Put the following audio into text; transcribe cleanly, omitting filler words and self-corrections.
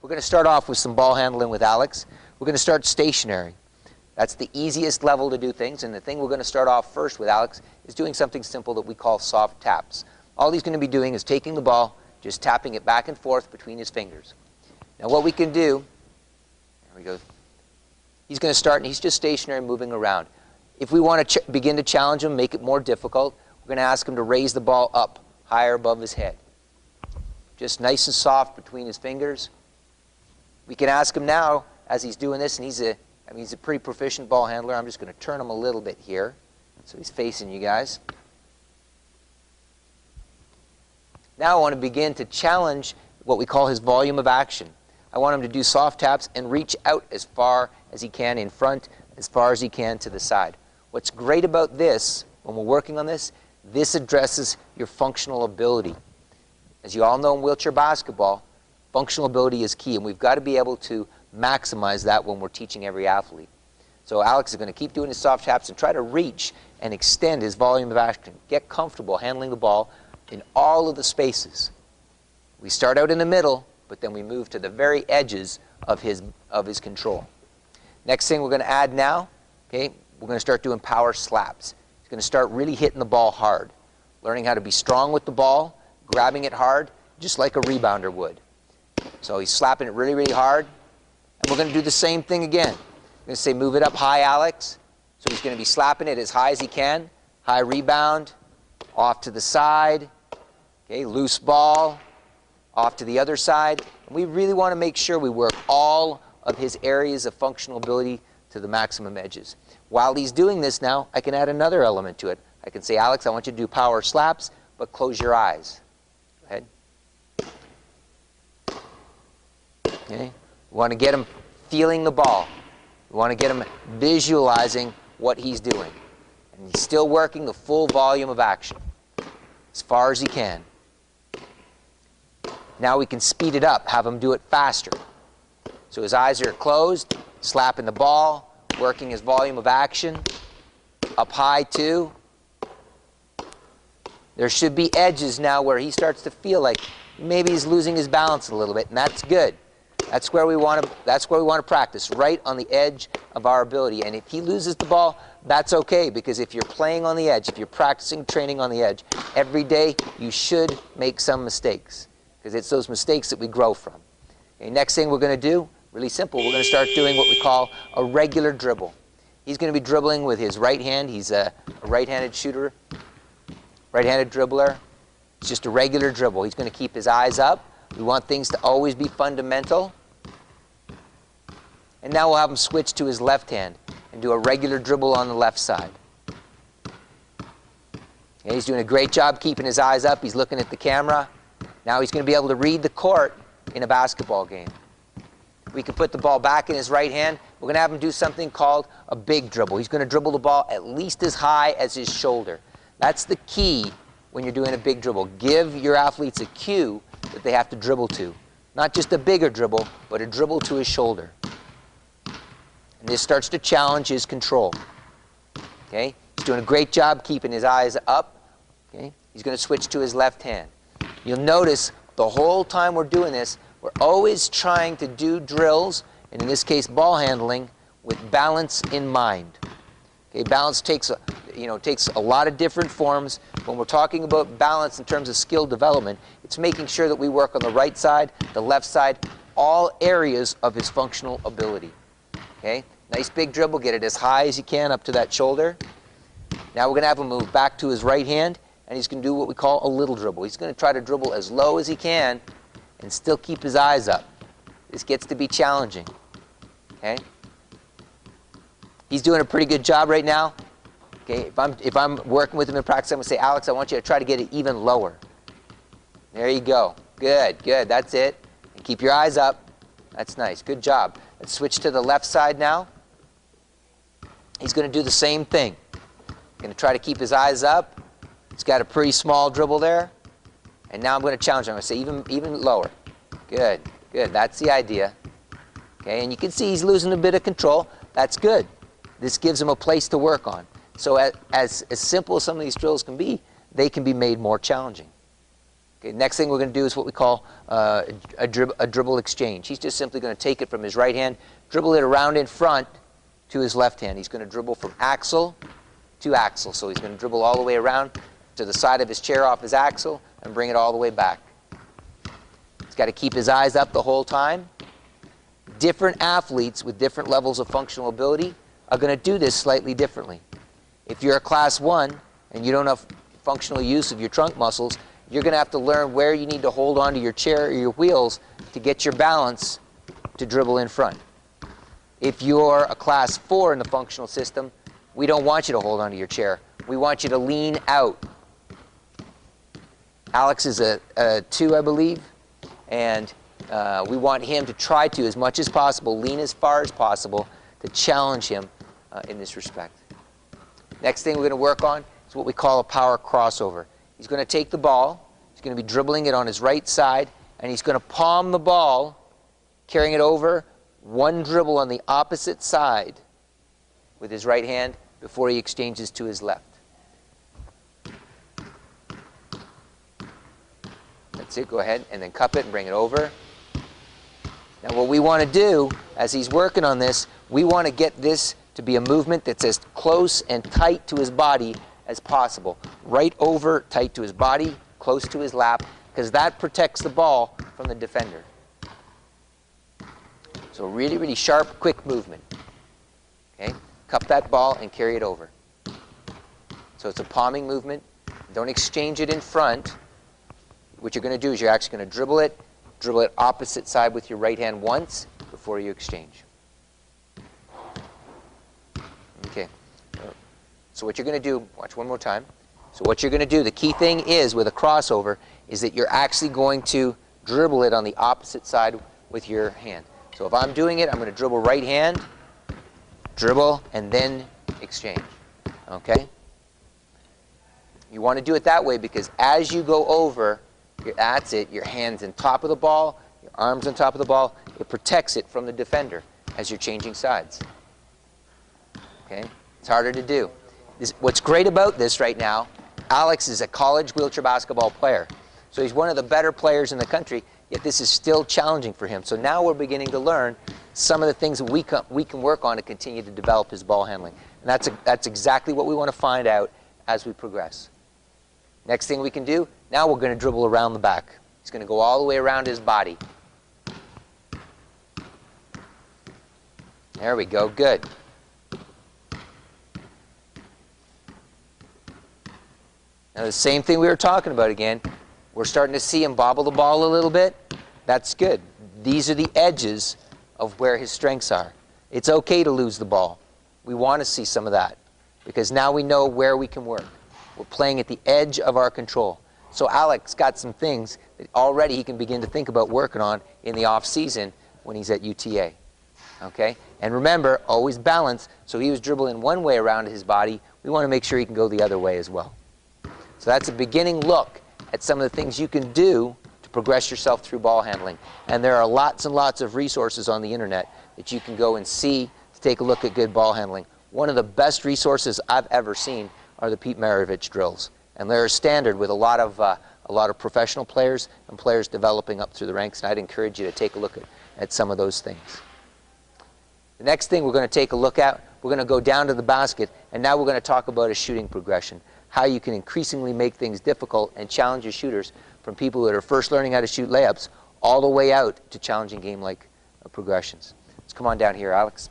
We're going to start off with some ball handling with Alex. We're going to start stationary. That's the easiest level to do things, and the thing we're going to start off first with Alex is doing something simple that we call soft taps. All he's going to be doing is taking the ball, just tapping it back and forth between his fingers. Now what we can do, there we go, he's going to start and he's just stationary, moving around. If we want to begin to challenge him, make it more difficult, we're going to ask him to raise the ball up, higher above his head. Just nice and soft between his fingers. We can ask him now, as he's doing this, and he's a pretty proficient ball handler. I'm just going to turn him a little bit here, so he's facing you guys. Now I want to begin to challenge what we call his volume of action. I want him to do soft taps and reach out as far as he can in front, as far as he can to the side. What's great about this, when we're working on this addresses your functional ability. As you all know in wheelchair basketball, functional ability is key, and we've got to be able to maximize that when we're teaching every athlete. So Alex is going to keep doing his soft taps and try to reach and extend his volume of action. Get comfortable handling the ball in all of the spaces. We start out in the middle, but then we move to the very edges of his control. Next thing we're going to add now, okay, we're going to start doing power slaps. He's going to start really hitting the ball hard, learning how to be strong with the ball, grabbing it hard, just like a rebounder would. So he's slapping it really, really hard. And we're going to do the same thing again. We're going to say, move it up high, Alex. So he's going to be slapping it as high as he can. High rebound, off to the side. Okay, loose ball, off to the other side. And we really want to make sure we work all of his areas of functional ability to the maximum edges. While he's doing this now, I can add another element to it. I can say, Alex, I want you to do power slaps, but close your eyes. Go ahead. Okay. We want to get him feeling the ball. We want to get him visualizing what he's doing. And he's still working the full volume of action as far as he can. Now we can speed it up, have him do it faster. So his eyes are closed, slapping the ball, working his volume of action. Up high too. There should be edges now where he starts to feel like maybe he's losing his balance a little bit, and that's good. That's where we want to practice, right on the edge of our ability. And if he loses the ball, that's okay, because if you're playing on the edge, if you're practicing training on the edge, every day you should make some mistakes, because it's those mistakes that we grow from. Okay, next thing we're going to do, really simple, we're going to start doing what we call a regular dribble. He's going to be dribbling with his right hand. He's a right-handed shooter, right-handed dribbler. It's just a regular dribble. He's going to keep his eyes up. We want things to always be fundamental. And now we'll have him switch to his left hand and do a regular dribble on the left side. And he's doing a great job keeping his eyes up. He's looking at the camera. Now he's going to be able to read the court in a basketball game. We can put the ball back in his right hand. We're going to have him do something called a big dribble. He's going to dribble the ball at least as high as his shoulder. That's the key when you're doing a big dribble. Give your athletes a cue that they have to dribble to. Not just a bigger dribble, but a dribble to his shoulder. And this starts to challenge his control. Okay? He's doing a great job keeping his eyes up. Okay? He's going to switch to his left hand. You'll notice the whole time we're doing this, we're always trying to do drills, and in this case ball handling, with balance in mind. Okay? Balance takes a lot of different forms. When we're talking about balance in terms of skill development, it's making sure that we work on the right side, the left side, all areas of his functional ability. Okay? Nice big dribble, get it as high as you can up to that shoulder. Now we're going to have him move back to his right hand, and he's going to do what we call a little dribble. He's going to try to dribble as low as he can and still keep his eyes up. This gets to be challenging. Okay? He's doing a pretty good job right now. Okay? If I'm working with him in practice, I'm going to say, Alex, I want you to try to get it even lower. There you go. Good, good. That's it. And keep your eyes up. That's nice. Good job. Let's switch to the left side now. He's going to do the same thing. Going to try to keep his eyes up. He's got a pretty small dribble there. And now I'm going to challenge him. I'm going to say even lower. Good, good. That's the idea. Okay, and you can see he's losing a bit of control. That's good. This gives him a place to work on. So as simple as some of these drills can be, they can be made more challenging. Okay, next thing we're going to do is what we call a dribble exchange. He's just simply going to take it from his right hand, dribble it around in front to his left hand. He's going to dribble from axle to axle. So he's going to dribble all the way around to the side of his chair off his axle and bring it all the way back. He's got to keep his eyes up the whole time. Different athletes with different levels of functional ability are going to do this slightly differently. If you're a class 1 and you don't have functional use of your trunk muscles, you're going to have to learn where you need to hold onto your chair or your wheels to get your balance to dribble in front. If you're a class 4 in the functional system, we don't want you to hold onto your chair. We want you to lean out. Alex is a 2, I believe, and we want him to try to, as much as possible, lean as far as possible to challenge him in this respect. Next thing we're going to work on is what we call a power crossover. He's going to take the ball, he's going to be dribbling it on his right side, and he's going to palm the ball, carrying it over, one dribble on the opposite side with his right hand before he exchanges to his left. That's it, go ahead, and then cup it and bring it over. Now what we want to do, as he's working on this, we want to get this to be a movement that's as close and tight to his body as possible. Right over, tight to his body, close to his lap, because that protects the ball from the defender. So really, really sharp, quick movement. Okay? Cup that ball and carry it over. So it's a palming movement. Don't exchange it in front. What you're going to do is you're actually going to dribble it opposite side with your right hand once before you exchange. Okay. So what you're going to do, watch one more time. So what you're going to do, the key thing is with a crossover, is that you're actually going to dribble it on the opposite side with your hand. So if I'm doing it, I'm going to dribble right hand, dribble, and then exchange. Okay? You want to do it that way because as you go over, that's it, your hand's on top of the ball, your arm's on top of the ball. It protects it from the defender as you're changing sides. Okay? It's harder to do. What's great about this right now, Alex is a college wheelchair basketball player. So he's one of the better players in the country, yet this is still challenging for him. So now we're beginning to learn some of the things that we can work on to continue to develop his ball handling. And that's exactly what we want to find out as we progress. Next thing we can do, now we're going to dribble around the back. He's going to go all the way around his body. There we go, good. Now the same thing we were talking about again. We're starting to see him bobble the ball a little bit. That's good. These are the edges of where his strengths are. It's okay to lose the ball. We want to see some of that because now we know where we can work. We're playing at the edge of our control. So Alex got some things that already he can begin to think about working on in the off season when he's at UTA. Okay? And remember, always balance. So he was dribbling one way around his body. We want to make sure he can go the other way as well. So that's a beginning look at some of the things you can do to progress yourself through ball handling. And there are lots and lots of resources on the internet that you can go and see to take a look at good ball handling. One of the best resources I've ever seen are the Pete Maravich drills. And they're a standard with a lot of professional players and players developing up through the ranks. And I'd encourage you to take a look at some of those things. The next thing we're going to take a look at, we're going to go down to the basket, and now we're going to talk about a shooting progression. How you can increasingly make things difficult and challenge your shooters from people that are first learning how to shoot layups all the way out to challenging game-like progressions. Let's come on down here, Alex.